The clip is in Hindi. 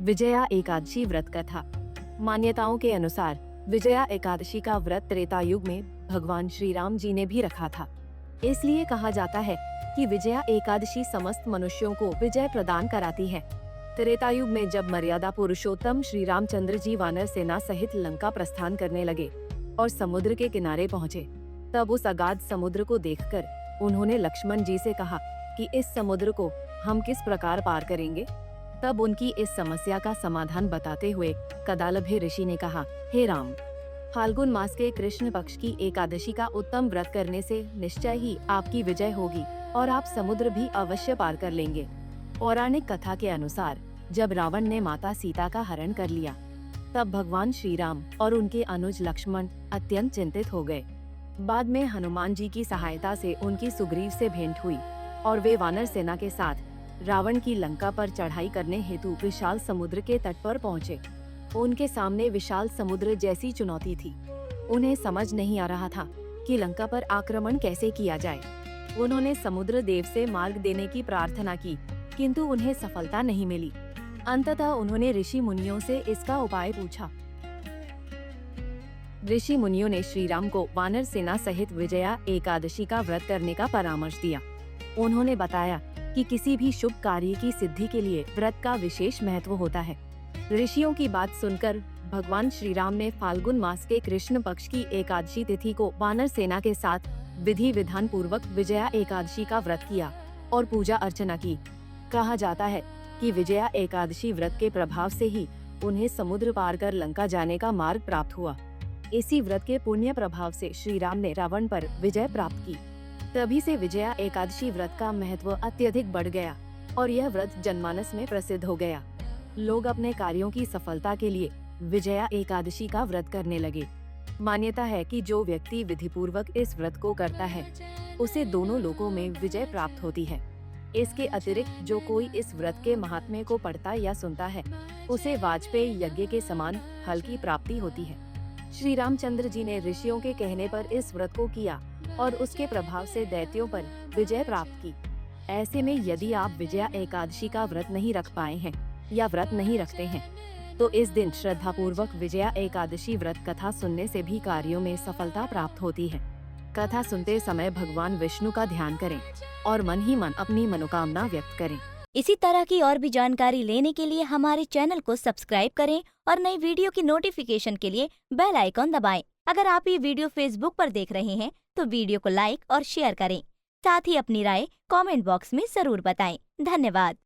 विजया एकादशी व्रत कथा। मान्यताओं के अनुसार विजया एकादशी का व्रत त्रेता युग में भगवान श्री राम जी ने भी रखा था। इसलिए कहा जाता है कि विजया एकादशी समस्त मनुष्यों को विजय प्रदान कराती है। त्रेता युग में जब मर्यादा पुरुषोत्तम श्री रामचंद्र जी वानर सेना सहित लंका प्रस्थान करने लगे और समुद्र के किनारे पहुँचे, तब उस अगाध समुद्र को देखकर उन्होंने लक्ष्मण जी से कहा कि इस समुद्र को हम किस प्रकार पार करेंगे। तब उनकी इस समस्या का समाधान बताते हुए कदालभे ऋषि ने कहा, हे राम, फाल्गुन मास के कृष्ण पक्ष की एकादशी का उत्तम व्रत करने से निश्चय ही आपकी विजय होगी और आप समुद्र भी अवश्य पार कर लेंगे। पौराणिक कथा के अनुसार जब रावण ने माता सीता का हरण कर लिया, तब भगवान श्री राम और उनके अनुज लक्ष्मण अत्यंत चिंतित हो गए। बाद में हनुमान जी की सहायता से उनकी सुग्रीव से भेंट हुई और वे वानर सेना के साथ रावण की लंका पर चढ़ाई करने हेतु विशाल समुद्र के तट पर पहुँचे। उनके सामने विशाल समुद्र जैसी चुनौती थी। उन्हें समझ नहीं आ रहा था कि लंका पर आक्रमण कैसे किया जाए। उन्होंने समुद्र देव से मार्ग देने की प्रार्थना की, किंतु उन्हें सफलता नहीं मिली। अंततः उन्होंने ऋषि मुनियों से इसका उपाय पूछा। ऋषि मुनियों ने श्री राम को वानर सेना सहित विजया एकादशी का व्रत करने का परामर्श दिया। उन्होंने बताया कि किसी भी शुभ कार्य की सिद्धि के लिए व्रत का विशेष महत्व होता है। ऋषियों की बात सुनकर भगवान श्री राम ने फाल्गुन मास के कृष्ण पक्ष की एकादशी तिथि को वानर सेना के साथ विधि विधान पूर्वक विजया एकादशी का व्रत किया और पूजा अर्चना की। कहा जाता है कि विजया एकादशी व्रत के प्रभाव से ही उन्हें समुद्र पार कर लंका जाने का मार्ग प्राप्त हुआ। इसी व्रत के पुण्य प्रभाव से श्री राम ने रावण पर विजय प्राप्त की। तभी से विजया एकादशी व्रत का महत्व अत्यधिक बढ़ गया और यह व्रत जनमानस में प्रसिद्ध हो गया। लोग अपने कार्यों की सफलता के लिए विजया एकादशी का व्रत करने लगे। मान्यता है कि जो व्यक्ति विधिपूर्वक इस व्रत को करता है, उसे दोनों लोकों में विजय प्राप्त होती है। इसके अतिरिक्त जो कोई इस व्रत के महात्म्य को पढ़ता या सुनता है, उसे वाजपेयी यज्ञ के समान फल की प्राप्ति होती है। श्री रामचंद्र जी ने ऋषियों के कहने पर इस व्रत को किया और उसके प्रभाव से दैत्यों पर विजय प्राप्त की। ऐसे में यदि आप विजया एकादशी का व्रत नहीं रख पाए हैं या व्रत नहीं रखते हैं, तो इस दिन श्रद्धा पूर्वक विजया एकादशी व्रत कथा सुनने से भी कार्यों में सफलता प्राप्त होती है। कथा सुनते समय भगवान विष्णु का ध्यान करें और मन ही मन अपनी मनोकामना व्यक्त करें। इसी तरह की और भी जानकारी लेने के लिए हमारे चैनल को सब्सक्राइब करें और नई वीडियो की नोटिफिकेशन के लिए बेल आइकॉन दबाएं। अगर आप ये वीडियो फेसबुक पर देख रहे हैं तो वीडियो को लाइक और शेयर करें। साथ ही अपनी राय कमेंट बॉक्स में जरूर बताएं। धन्यवाद।